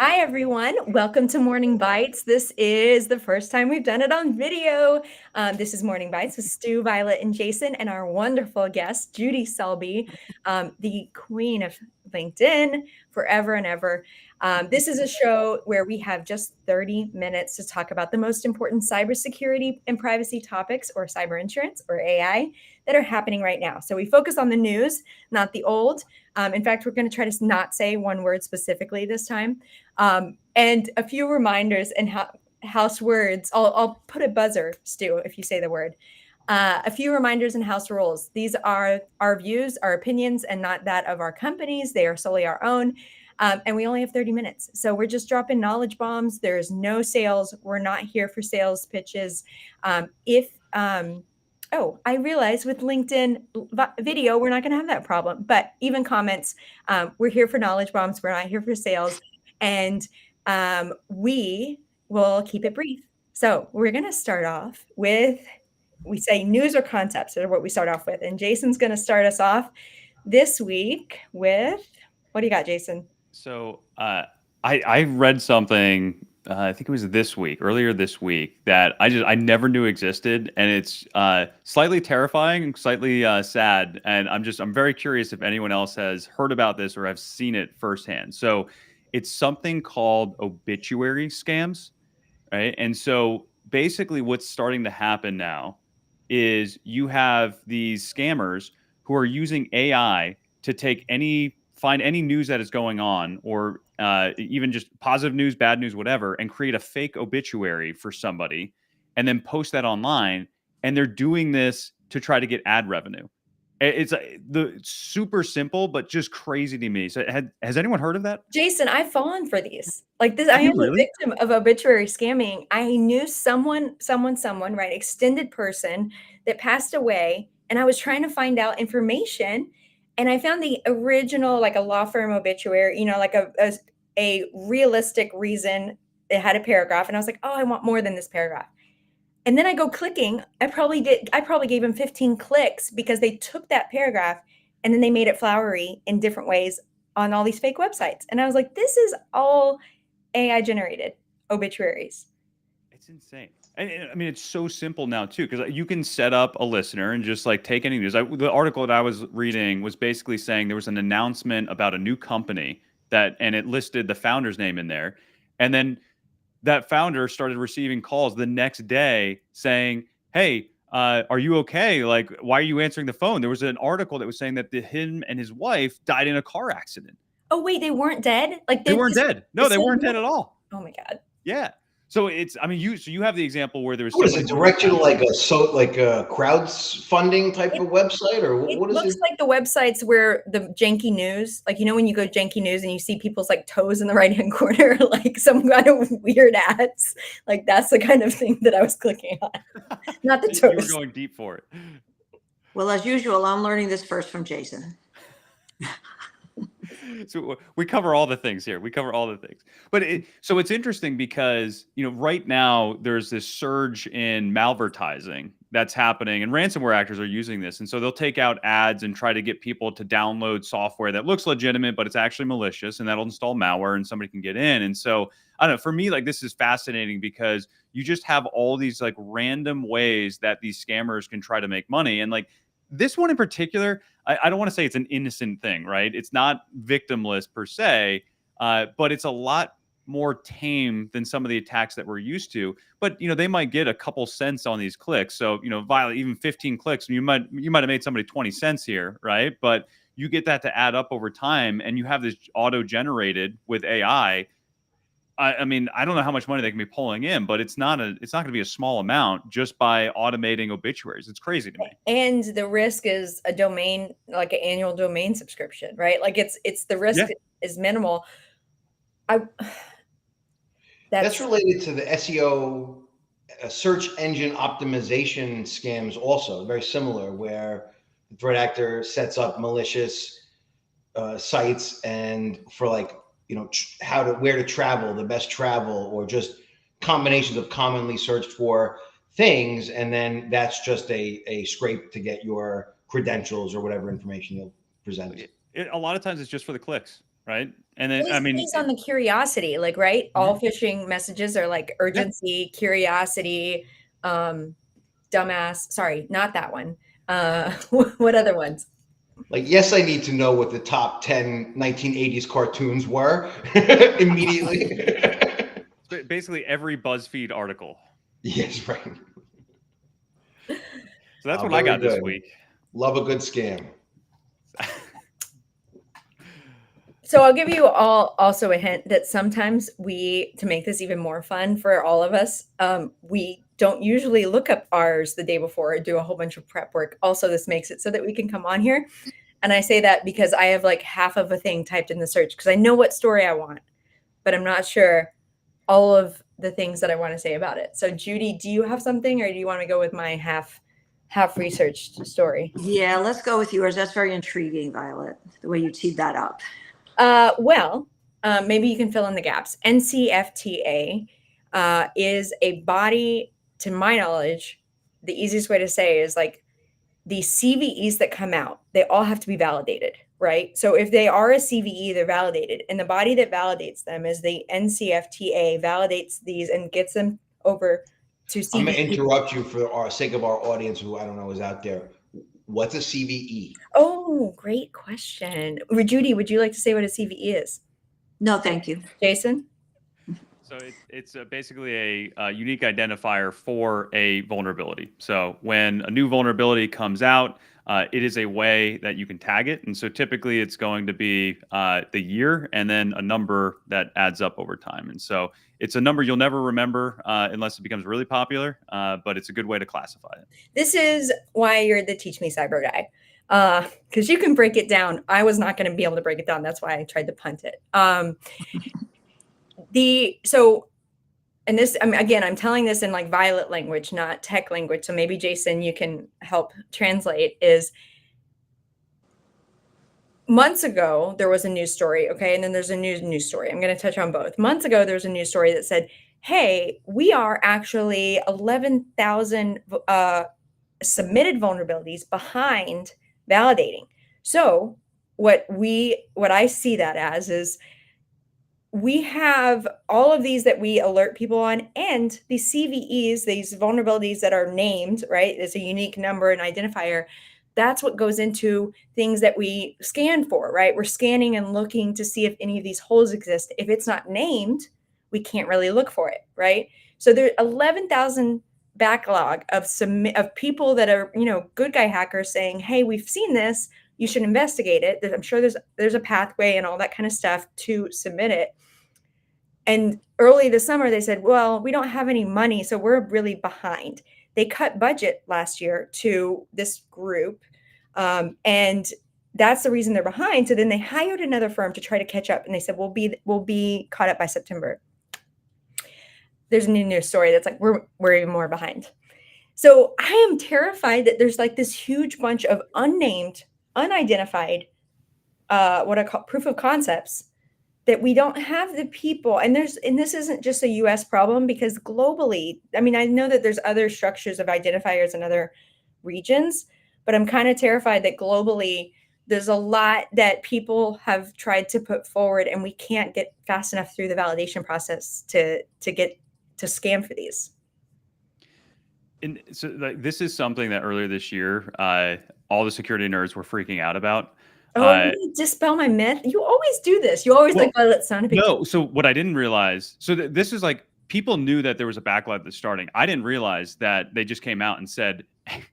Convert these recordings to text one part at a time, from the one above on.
Hi, everyone. Welcome to Morning Bites. This is the first time we've done it on video. This is Morning Bites with Stu, Violet, and Jason, and our wonderful guest, Judy Selby, the queen of LinkedIn forever and ever. This is a show where we have just 30 minutes to talk about the most important cybersecurity and privacy topics, or cyber insurance, or AI, that are happening right now. So we focus on the news, not the old. In fact, we're going to try to not say one word specifically this time. And a few reminders and house words. I'll put a buzzer, Stu, if you say the word. A few reminders and house rules. These are our views, our opinions, and not that of our companies. They are solely our own. And we only have 30 minutes. So we're just dropping knowledge bombs. There's no sales. We're not here for sales pitches. Oh, I realize with LinkedIn video, we're not going to have that problem. But even comments, we're here for knowledge bombs. We're not here for sales. And we will keep it brief. So we're going to start off with, we say news or concepts are what we start off with. And Jason's going to start us off this week with, what do you got, Jason? So I read something. I think it was earlier this week, that I never knew existed, and it's slightly terrifying, slightly sad, and I'm very curious if anyone else has heard about this or have seen it firsthand. So it's something called obituary scams, right? And so basically, what's starting to happen now is you have these scammers who are using AI to find any news that is going on, or even just positive news, bad news, whatever, and create a fake obituary for somebody, and then post that online. And they're doing this to try to get ad revenue. It's super simple, but just crazy to me. So, has anyone heard of that? Jason, I've fallen for these. Like this, I Have you am a really? victim of obituary scamming. I knew someone, right, extended person that passed away, and I was trying to find out information, and I found the original, like a law firm obituary, like a realistic reason. It had a paragraph, and I was like, oh, I want more than this paragraph. And then I go clicking. I probably gave him 15 clicks because they took that paragraph and then they made it flowery in different ways on all these fake websites. And I was like, this is all AI generated obituaries. It's insane. And I mean, it's so simple now too, because you can set up a listener and just like take any news. The article that I was reading was basically saying there was an announcement about a new company and it listed the founder's name in there, and then that founder started receiving calls the next day saying, "Hey, are you okay? Like, why are you answering the phone?" There was an article that was saying that him and his wife died in a car accident. Oh, wait, they weren't dead? Like, They weren't dead. No, they weren't dead at all. Oh my God. Yeah. So I mean, you have the example where there was What does somebody it who was direct you to like a crowdfunding type It, of website, or it what is looks it? like the websites where the janky news, like, when you go janky news and you see people's like toes in the right hand corner, like some kind of weird ads, like that's the kind of thing that I was clicking on, not the You were toes. going deep for it. Well, as usual, I'm learning this first from Jason. So we cover all the things here. We cover all the things. But so it's interesting because, right now there's this surge in malvertising that's happening, and ransomware actors are using this. And so they'll take out ads and try to get people to download software that looks legitimate, but it's actually malicious, and that'll install malware and somebody can get in. And so I don't know, for me, like, this is fascinating because you just have all these like random ways that these scammers can try to make money. And like this one in particular, I don't want to say it's an innocent thing, right? It's not victimless per se, but it's a lot more tame than some of the attacks that we're used to. But they might get a couple cents on these clicks. So Violet, even 15 clicks, you might have made somebody 20 cents here, right? But you get that to add up over time, and you have this auto generated with AI. I mean, I don't know how much money they can be pulling in, but it's not going to be a small amount just by automating obituaries. It's crazy to me. And the risk is a domain, like an annual domain subscription, right? Like it's the risk is minimal. That's related to the SEO, search engine optimization scams. Also, very similar, where the threat actor sets up malicious sites and for like where to travel, the best travel, or just combinations of commonly searched for things, and then that's just a scrape to get your credentials or whatever information you'll present. A lot of times it's just for the clicks, right? And then, Well, I it's mean, based on the curiosity, like, right? All phishing messages are like urgency, curiosity, dumbass. Sorry, not that one. What other ones? Like, yes, I need to know what the top 10 1980s cartoons were immediately. basically every BuzzFeed article. Yes, right. So that's what I Very got this good. week. Love a good scam. So I'll give you all also a hint that sometimes to make this even more fun for all of us, we don't usually look up ours the day before or do a whole bunch of prep work. Also, this makes it so that we can come on here. And I say that because I have like half of a thing typed in the search because I know what story I want, but I'm not sure all of the things that I want to say about it. So Judy, do you have something or do you want to go with my half researched story? Yeah, let's go with yours. That's very intriguing, Violet, the way you teed that up. Well, maybe you can fill in the gaps. NCFTA is a body, to my knowledge, the easiest way to say is like the CVEs that come out, they all have to be validated, right? So if they are a CVE, they're validated. And the body that validates them is the NCFTA, validates these and gets them over to CVE. I'm going to interrupt you for our sake of our audience who I don't know is out there. What's a CVE? Oh, great question. Judy, would you like to say what a CVE is? No, thank you. Jason? So it's basically a unique identifier for a vulnerability. So when a new vulnerability comes out, it is a way that you can tag it. And so typically it's going to be the year and then a number that adds up over time. And so it's a number you'll never remember unless it becomes really popular, but it's a good way to classify it. This is why you're the Teach Me Cyber guy. Because you can break it down. I was not going to be able to break it down. That's why I tried to punt it. And this, I mean, again, I'm telling this in like Violet language, not tech language. So maybe Jason, you can help translate. Is months ago there was a news story, okay, and then there's a news story. I'm going to touch on both. Months ago there was a news story that said, "Hey, we are actually 11,000 submitted vulnerabilities behind validating." So what I see that as is we have all of these that we alert people on, and these CVEs, these vulnerabilities that are named, right? It's a unique number and identifier. That's what goes into things that we scan for, right? We're scanning and looking to see if any of these holes exist. If it's not named, we can't really look for it, right? So there's 11,000 backlog of people that are, good guy hackers saying, "Hey, we've seen this. You should investigate it." I'm sure there's a pathway and all that kind of stuff to submit it. And early this summer, they said, "Well, we don't have any money, so we're really behind." They cut budget last year to this group, and that's the reason they're behind. So then they hired another firm to try to catch up, and they said, "We'll be caught up by September." There's a new news story that's like we're even more behind. So I am terrified that there's like this huge bunch of unnamed, unidentified, what I call proof of concepts, that we don't have the people. And this isn't just a US problem, because globally, I mean, I know that there's other structures of identifiers in other regions, but I'm kind of terrified that globally there's a lot that people have tried to put forward and we can't get fast enough through the validation process to get to scam for these. And so this is something that earlier this year, all the security nerds were freaking out about. Oh, dispel my myth. You always do this. You always like, "Violet, sound a bit." No, so what I didn't realize, this is like, people knew that there was a backlog that's starting. I didn't realize that they just came out and said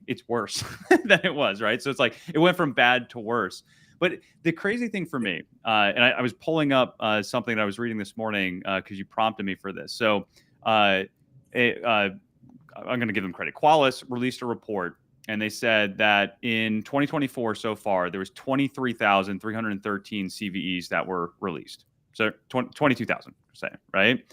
it's worse than it was, right? So it's like it went from bad to worse. But the crazy thing for me, and I was pulling up something that I was reading this morning because you prompted me for this. So I'm going to give them credit. Qualys released a report, and they said that in 2024 so far, there was 23,313 CVEs that were released. So 22,000, say, right?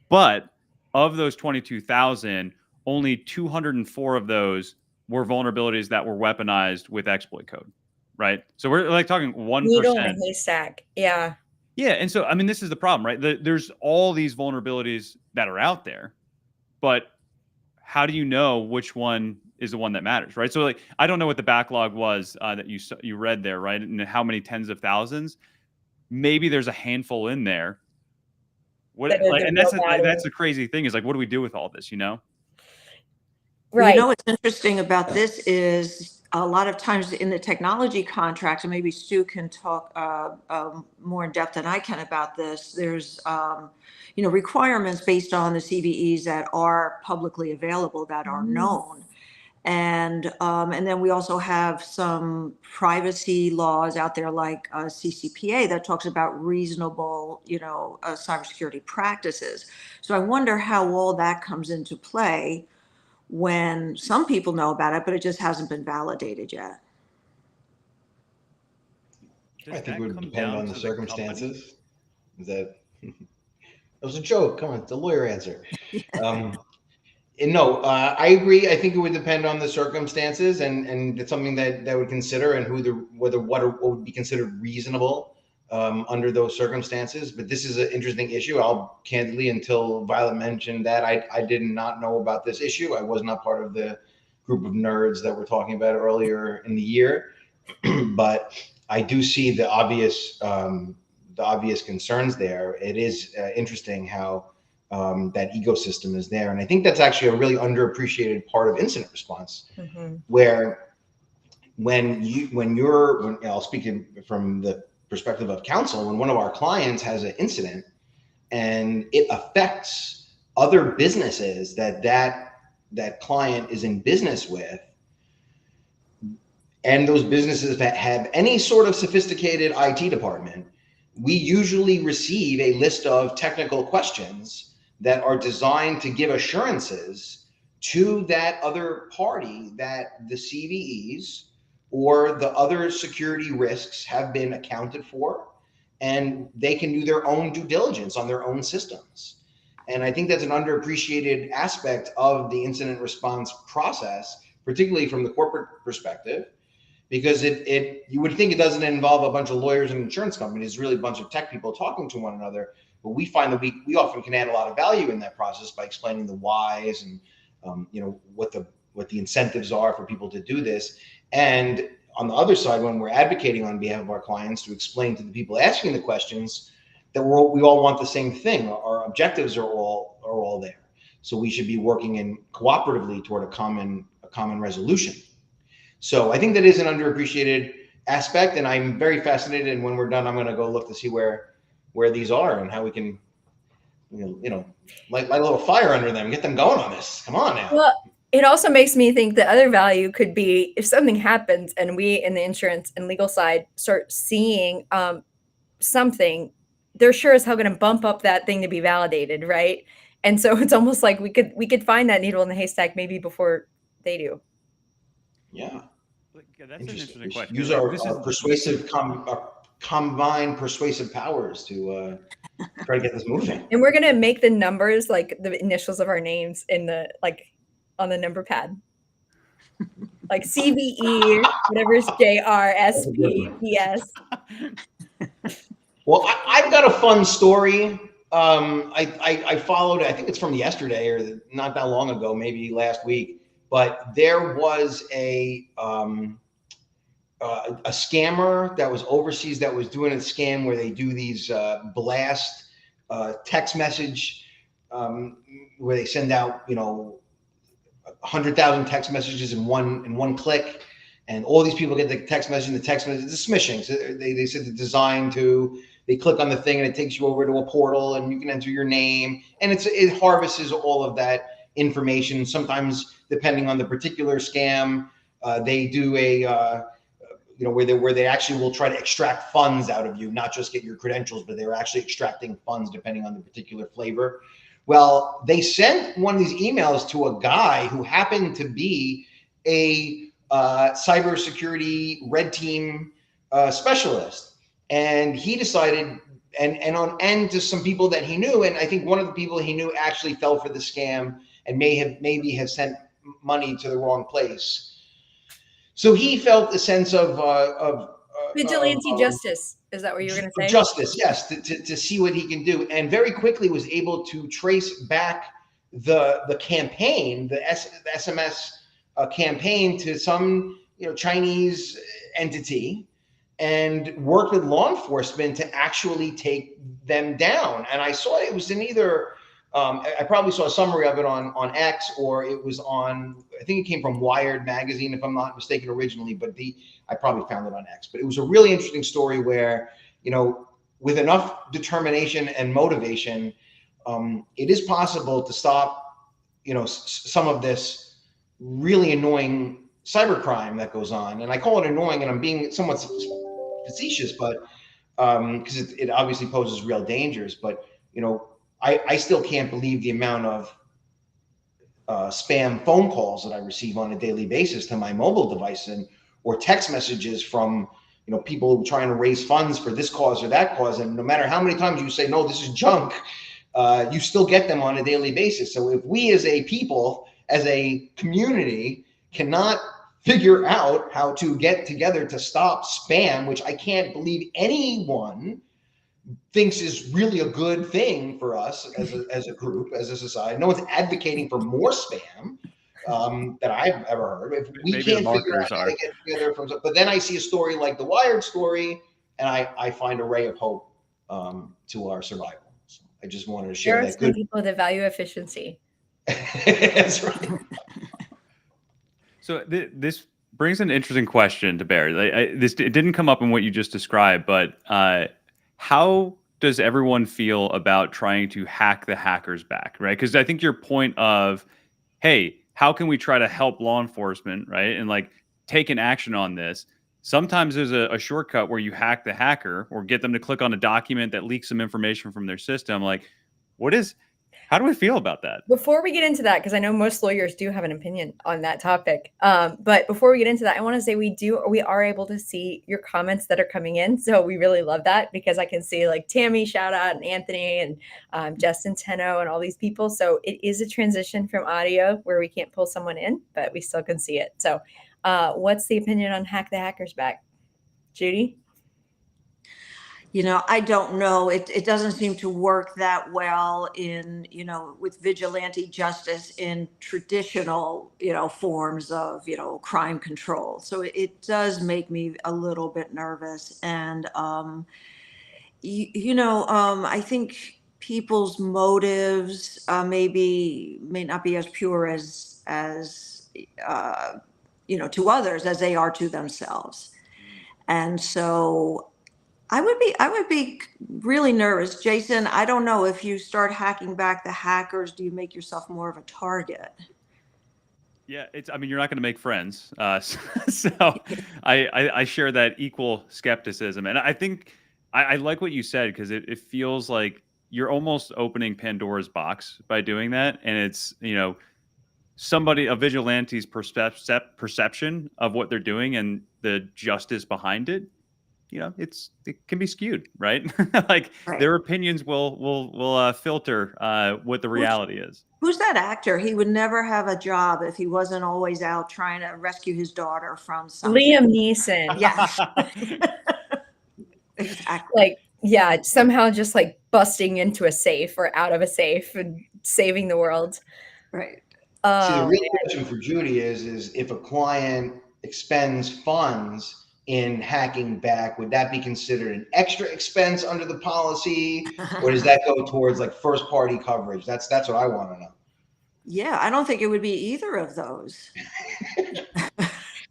But of those 22,000, only 204 of those were vulnerabilities that were weaponized with exploit code, right? So we're like talking 1%. Needle in a haystack. Yeah. Yeah. And so, I mean, this is the problem, right? There's all these vulnerabilities that are out there, but how do you know which one is the one that matters, right? So like, I don't know what the backlog was that you read there, right? And how many tens of thousands. maybe there's a handful in there. What, That are like, the and real that's value. the crazy thing is like, what do we do with all this, you know? Well, Right. you know what's interesting about this is a lot of times in the technology contracts, and maybe Stu can talk more in depth than I can about this. There's requirements based on the CVEs that are publicly available that are known. And then we also have some privacy laws out there like CCPA that talks about reasonable, cybersecurity practices. So I wonder how all that comes into play when some people know about it, but it just hasn't been validated yet. Does I think that it would come depend down on the to the company? circumstances. Is that it was a joke? Come on, it's a lawyer answer. And no, I agree. I think it would depend on the circumstances, and it's something that would consider, and what would be considered reasonable under those circumstances. But this is an interesting issue. I'll candidly, until Violet mentioned that, I did not know about this issue. I was not part of the group of nerds that were talking about it earlier in the year, but I do see the obvious concerns there. It is interesting how that ecosystem is there. And I think that's actually a really underappreciated part of incident response, where I'll speak from the perspective of counsel, when one of our clients has an incident and it affects other businesses that client is in business with, and those businesses that have any sort of sophisticated IT department, we usually receive a list of technical questions that are designed to give assurances to that other party that the CVEs or the other security risks have been accounted for, and they can do their own due diligence on their own systems. And I think that's an underappreciated aspect of the incident response process, particularly from the corporate perspective, because you would think it doesn't involve a bunch of lawyers and insurance companies. It's really a bunch of tech people talking to one another. But we find that we often can add a lot of value in that process by explaining the whys and what the incentives are for people to do this. And on the other side, when we're advocating on behalf of our clients, to explain to the people asking the questions that we all want the same thing. Our objectives are all there. So we should be working in cooperatively toward a common resolution. So I think that is an underappreciated aspect, and I'm very fascinated. And when we're done, I'm going to go look to see where these are and how we can, light a little fire under them, get them going on this. Come on now. Well, it also makes me think the other value could be if something happens and we in the insurance and legal side start seeing something, they're sure as hell going to bump up that thing to be validated, right? And so it's almost like we could find that needle in the haystack maybe before they do. Yeah. That's an interesting question. Use our persuasive combined persuasive powers to try to get this moving. And we're gonna make the numbers like the initials of our names in the on the number pad, like CVE, whatever's JRSPPS. Well, I've got a fun story. I followed. I think it's from yesterday or not that long ago, maybe last week. But there was a scammer that was overseas that was doing a scam where they do these blast text message where they send out 100,000 text messages in one click, and all these people get the text message. And the text message is smishing. So they said the design to. They click on the thing and it takes you over to a portal and you can enter your name, and it harvests all of that information. Sometimes, depending on the particular scam, they do a where they actually will try to extract funds out of you, not just get your credentials, but they're actually extracting funds depending on the particular flavor. Well, they sent one of these emails to a guy who happened to be a cybersecurity red team specialist. And he decided, and to some people that he knew, and I think one of the people he knew actually fell for the scam and maybe have sent money to the wrong place. So he felt a sense of vigilante justice. Is that what you were going to say? Justice, yes, to see what he can do, and very quickly was able to trace back the campaign, the SMS campaign, to some Chinese entity. and worked with law enforcement to actually take them down. And I saw it was in either, I probably saw a summary of it on X, or it was on, I think it came from Wired magazine, if I'm not mistaken originally, but I probably found it on X. But it was a really interesting story where, with enough determination and motivation, it is possible to stop, some of this really annoying cybercrime that goes on. And I call it annoying, and I'm being somewhat facetious, but because it obviously poses real dangers. But I still can't believe the amount of spam phone calls that I receive on a daily basis to my mobile device, or text messages from people trying to raise funds for this cause or that cause. And no matter how many times you say, no, this is junk, you still get them on a daily basis. So if we as a people, as a community, cannot figure out how to get together to stop spam, which I can't believe anyone thinks is really a good thing for us as a group, as a society. No one's advocating for more spam that I've ever heard. If we can't figure out how to get together but then I see a story like the Wired story, and I find a ray of hope to our survival. So I just wanted to share that. There are some people that value efficiency. That's right. So this brings an interesting question to bear. It didn't come up in what you just described, but how does everyone feel about trying to hack the hackers back, right? Because I think your point of, hey, how can we try to help law enforcement, right? And like take an action on this. Sometimes there's a shortcut where you hack the hacker or get them to click on a document that leaks some information from their system. Like, how do we feel about that? Before we get into that, because I know most lawyers do have an opinion on that topic. But before we get into that, I want to say we are able to see your comments that are coming in. So we really love that, because I can see like Tammy, shout out, and Anthony, and Justin Tenno, and all these people. So it is a transition from audio where we can't pull someone in, but we still can see it. So what's the opinion on hack the hackers back? Judy? I don't know. It doesn't seem to work that well in, with vigilante justice in traditional, forms of, crime control. So it does make me a little bit nervous. And, I think people's motives may not be as pure as to others as they are to themselves. And so I would be really nervous. Jason, I don't know, if you start hacking back the hackers, do you make yourself more of a target? Yeah, you're not going to make friends. So I share that equal skepticism. And I think I like what you said, because it feels like you're almost opening Pandora's box by doing that. And it's, a vigilante's perception of what they're doing and the justice behind it. It can be skewed, right? Like Right. Their opinions will filter what the reality is. Who's that actor? He would never have a job if he wasn't always out trying to rescue his daughter from something. Liam Neeson. Yes. Exactly. Like, yeah, somehow just like busting into a safe or out of a safe and saving the world. Right. See, the real question for Judy is if a client expends funds in hacking back, would that be considered an extra expense under the policy, or does that go towards like first party coverage? That's what I want to know. Yeah, I don't think it would be either of those.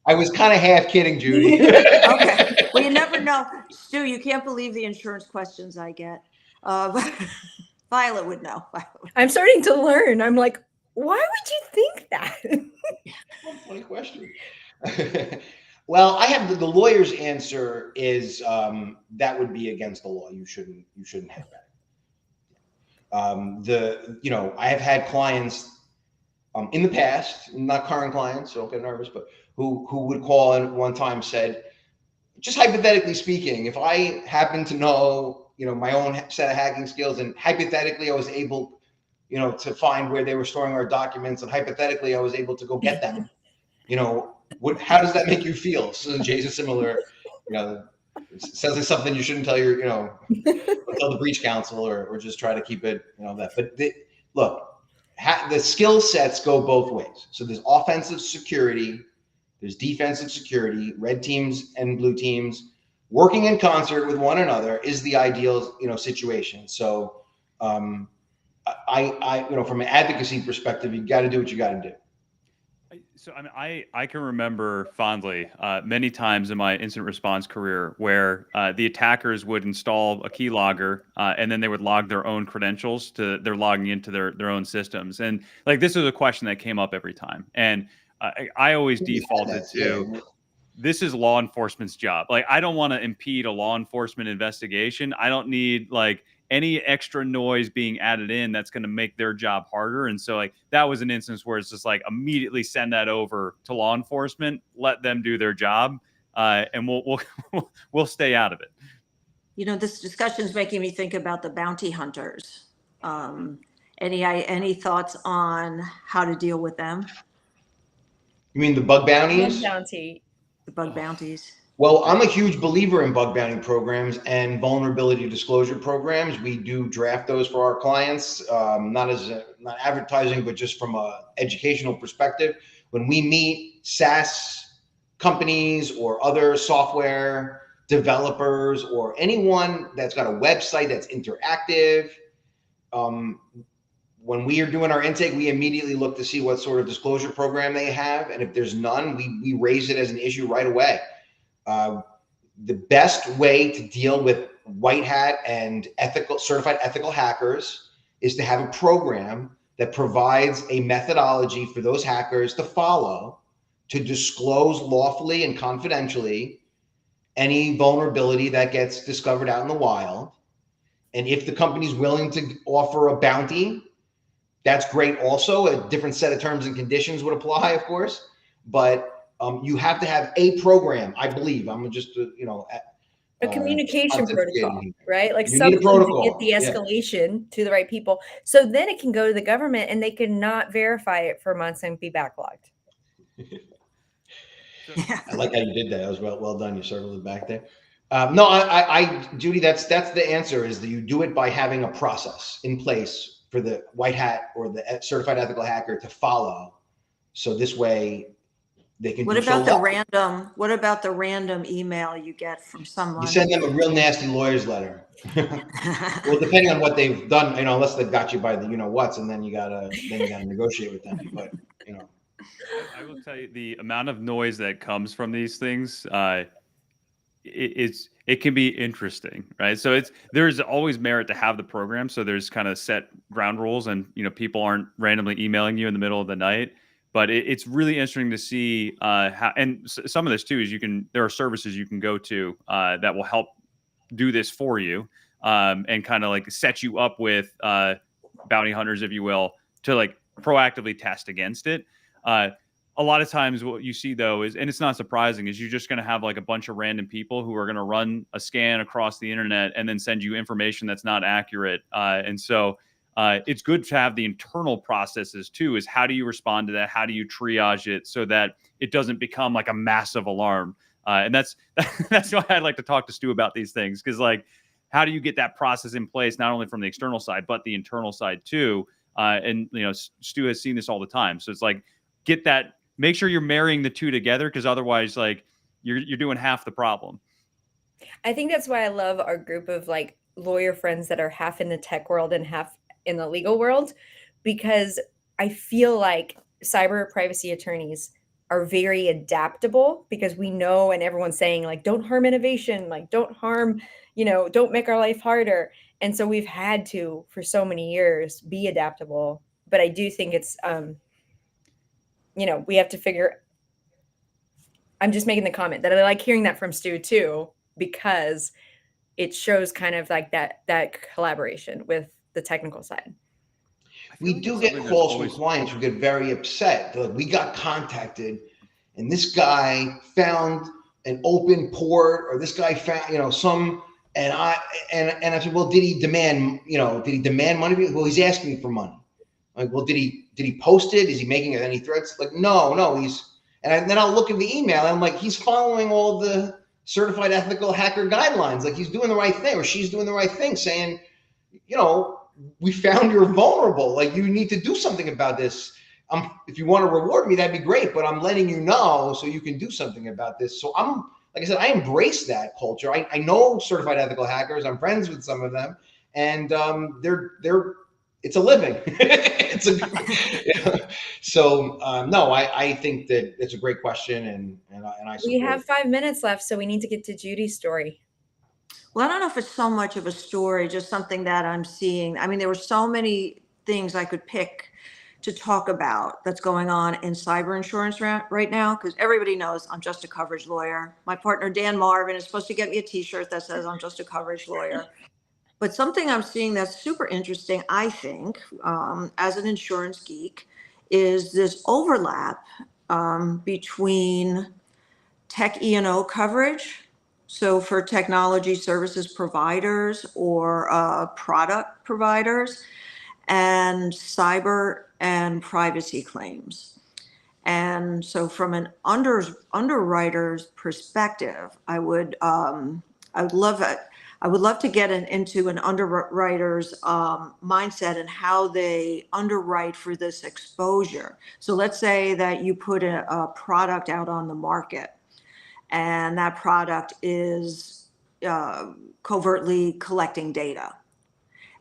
I was kind of half kidding, Judy. Okay. Well, you never know. Stu, you can't believe the insurance questions I get. Violet would know. I'm starting to learn. I'm like, why would you think that? Funny question. Well, I have the lawyer's answer is that would be against the law. You shouldn't have that. I have had clients in the past, not current clients, so don't get nervous, but who would call and one time said, just hypothetically speaking, if I happen to know, my own set of hacking skills, and hypothetically I was able, to find where they were storing our documents, and hypothetically I was able to go get them, how does that make you feel? So Jason, similar, it sounds like something you shouldn't tell your, tell the breach counsel or just try to keep it, that. But look, the skill sets go both ways. So there's offensive security, there's defensive security, red teams and blue teams. working in concert with one another is the ideal, situation. So, from an advocacy perspective, you got to do what you got to do. So I mean, I can remember fondly many times in my incident response career where the attackers would install a keylogger and then they would log their own credentials to they're logging into their own systems. And like this is a question that came up every time, and I always defaulted to this is law enforcement's job. Like I don't want to impede a law enforcement investigation. I don't need like any extra noise being added in that's going to make their job harder. And so like that was an instance where it's just like immediately send that over to law enforcement, let them do their job, and we'll stay out of it. This discussion is making me think about the bounty hunters. Any thoughts on how to deal with them? You mean the bug bounties? Bug bounty. The bug bounties. Well, I'm a huge believer in bug bounty programs and vulnerability disclosure programs. We do draft those for our clients, not advertising, but just from a educational perspective. When we meet SaaS companies or other software developers or anyone that's got a website that's interactive, when we are doing our intake, we immediately look to see what sort of disclosure program they have. And if there's none, we raise it as an issue right away. The best way to deal with white hat and certified ethical hackers is to have a program that provides a methodology for those hackers to follow to disclose lawfully and confidentially any vulnerability that gets discovered out in the wild. And if the company's willing to offer a bounty, that's great also. A different set of terms and conditions would apply, of course, but you have to have a program, I believe. I'm just, a communication protocol, right? Like you need a protocol to get the escalation to the right people. So then it can go to the government and they can not verify it for months and be backlogged. I like how you did that. That was well done. You circled it back there. No, Judy, that's the answer is that you do it by having a process in place for the white hat or the certified ethical hacker to follow. So this way they can What about the random email you get from someone? You send them a real nasty lawyer's letter. Well, depending on what they've done, unless they've got you by the whats, and then you gotta negotiate with them. But I will tell you the amount of noise that comes from these things. It can be interesting, right? So there's always merit to have the program. So there's kind of set ground rules, and people aren't randomly emailing you in the middle of the night. But it's really interesting to see how, and some of this too is there are services you can go to that will help do this for you, and kind of like set you up with bounty hunters, if you will, to like proactively test against it. A lot of times what you see though is, and it's not surprising, is you're just going to have like a bunch of random people who are going to run a scan across the internet and then send you information that's not accurate. And so it's good to have the internal processes too, is how do you respond to that? How do you triage it so that it doesn't become like a massive alarm? And that's why I'd like to talk to Stu about these things. Cause like, how do you get that process in place, not only from the external side, but the internal side too? And Stu has seen this all the time. So it's like, make sure you're marrying the two together, because otherwise, like you're doing half the problem. I think that's why I love our group of like lawyer friends that are half in the tech world and half in the legal world, because I feel like cyber privacy attorneys are very adaptable, because we know, and everyone's saying like, don't harm innovation, like don't harm, don't make our life harder. And so we've had to, for so many years, be adaptable. But I do think it's, we have to figure. I'm just making the comment that I like hearing that from Stu too, because it shows kind of like that collaboration with the technical side. We do get calls from clients who get very upset. Like, we got contacted and this guy found an open port, or this guy found, and I said, well, did he demand money? Well, he's asking for money. Like, well, did he post it? Is he making any threats? Like, no, and then I'll look at the email and I'm like, he's following all the certified ethical hacker guidelines. Like, he's doing the right thing, or she's doing the right thing, saying, we found you're vulnerable. Like, you need to do something about this. If you want to reward me, that'd be great, but I'm letting you know so you can do something about this. So I'm like I said, I embrace that culture. I know certified ethical hackers. I'm friends with some of them, and it's a living. It's a so no, I think that it's a great question, and I We support have it. 5 minutes left, so we need to get to Judy's story. Well, I don't know if it's so much of a story, just something that I'm seeing. I mean, there were so many things I could pick to talk about that's going on in cyber insurance right now, because everybody knows I'm just a coverage lawyer. My partner, Dan Marvin, is supposed to get me a t-shirt that says I'm just a coverage lawyer. But something I'm seeing that's super interesting, I think, as an insurance geek, is this overlap between tech E&O coverage. So for technology services providers or product providers, and cyber and privacy claims. And so from an underwriter's perspective, I would love to get into an underwriter's mindset and how they underwrite for this exposure. So let's say that you put a product out on the market, and that product is covertly collecting data.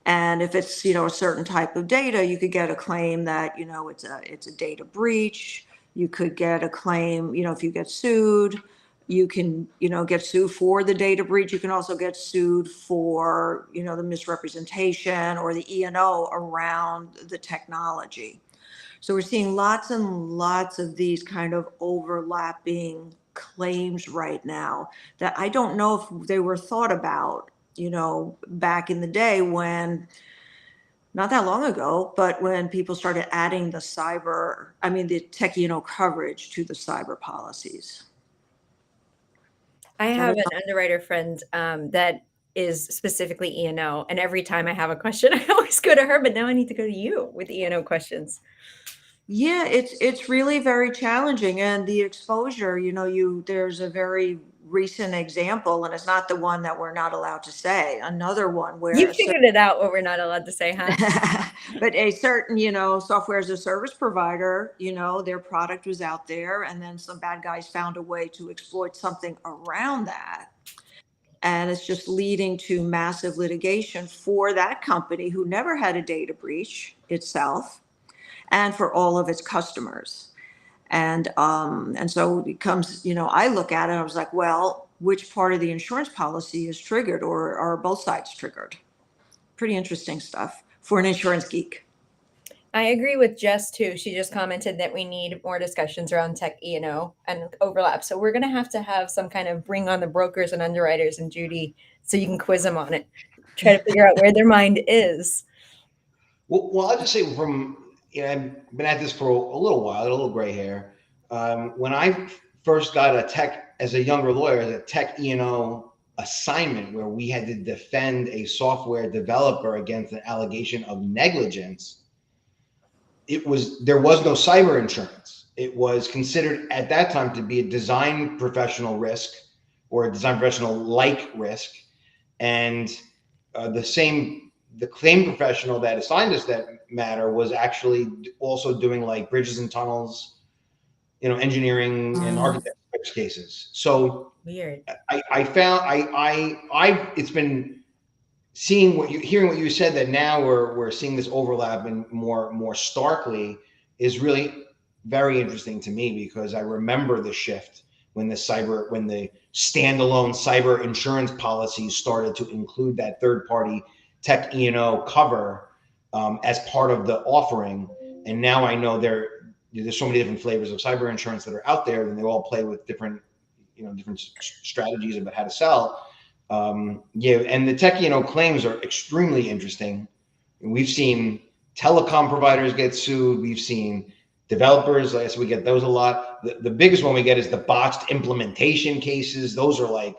And if it's, a certain type of data, you could get a claim that, it's a data breach. You could get a claim, if you get sued, you can, get sued for the data breach. You can also get sued for, the misrepresentation or the E&O around the technology. So we're seeing lots and lots of these kind of overlapping claims right now that I don't know if they were thought about, back in the day when, not that long ago, but when people started adding the tech, coverage to the cyber policies. I So have an underwriter friend that is specifically E&O, and every time I have a question, I always go to her, but now I need to go to you with E&O questions. yeah, it's really very challenging, and the exposure, there's a very recent example, and it's not the one that we're not allowed to say. Another one where You figured it out what we're not allowed to say, huh? but a certain, software as a service provider, their product was out there, and then some bad guys found a way to exploit something around that. And it's just leading to massive litigation for that company who never had a data breach itself, and for all of its customers. And so it becomes, I look at it, I was like, well, which part of the insurance policy is triggered, or are both sides triggered? Pretty interesting stuff for an insurance geek. I agree with Jess too. She just commented that we need more discussions around tech E&O and overlap. So we're going to have some kind of bring on the brokers and underwriters and Judy so you can quiz them on it. Try to figure out where their mind is. Well, I'll just say I've been at this for a little while, a little gray hair. When I first got as a younger lawyer, a tech E&O assignment where we had to defend a software developer against an allegation of negligence, there was no cyber insurance. It was considered at that time to be a design professional risk or a design professional like risk. And the claim professional that assigned us that matter was actually also doing like bridges and tunnels, engineering and architecture cases. So Weird. I found it's been hearing what you said, that now we're seeing this overlap and more starkly, is really very interesting to me, because I remember the shift when the standalone cyber insurance policies started to include that third party tech E&O cover as part of the offering. And now I know there's so many different flavors of cyber insurance that are out there, and they all play with different strategies about how to sell. And the tech claims are extremely interesting. We've seen telecom providers get sued. We've seen developers, so we get those a lot. The biggest one we get is the botched implementation cases. Those are I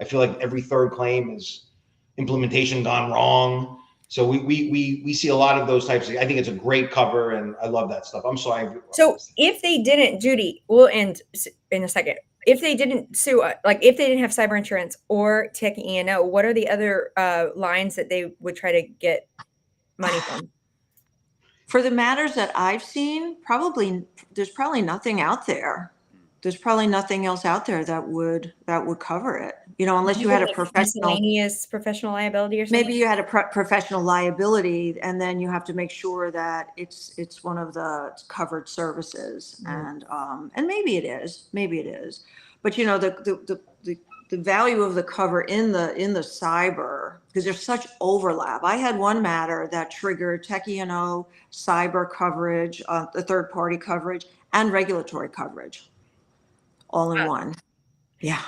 feel like every third claim is implementation gone wrong. So we see a lot of those types. I think it's a great cover, and I love that stuff. I'm sorry. So if they didn't, Judy, we'll end in a second. If they didn't sue, if they didn't have cyber insurance or tech E&O, what are the other lines that they would try to get money from? For the matters that I've seen, there's probably nothing out there. there's probably nothing else out there that would cover it, you know, unless you had a Like professional. miscellaneous professional liability or something. Maybe you had a professional liability, and then you have to make sure that it's one of the covered services, and maybe it is, but you know the value of the cover in the cyber, because there's such overlap. I had one matter that triggered tech E&O, cyber coverage, the third party coverage, and regulatory coverage, all in one. Yeah.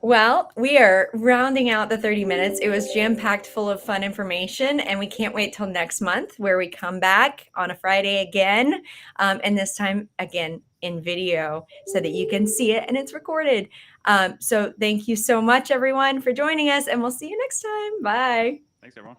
Well, we are rounding out the 30 minutes. It was jam-packed full of fun information, and we can't wait till next month where we come back on a Friday again, and this time again in video so that you can see it and it's recorded. So thank you so much, everyone, for joining us, and we'll see you next time. Bye. Thanks, everyone.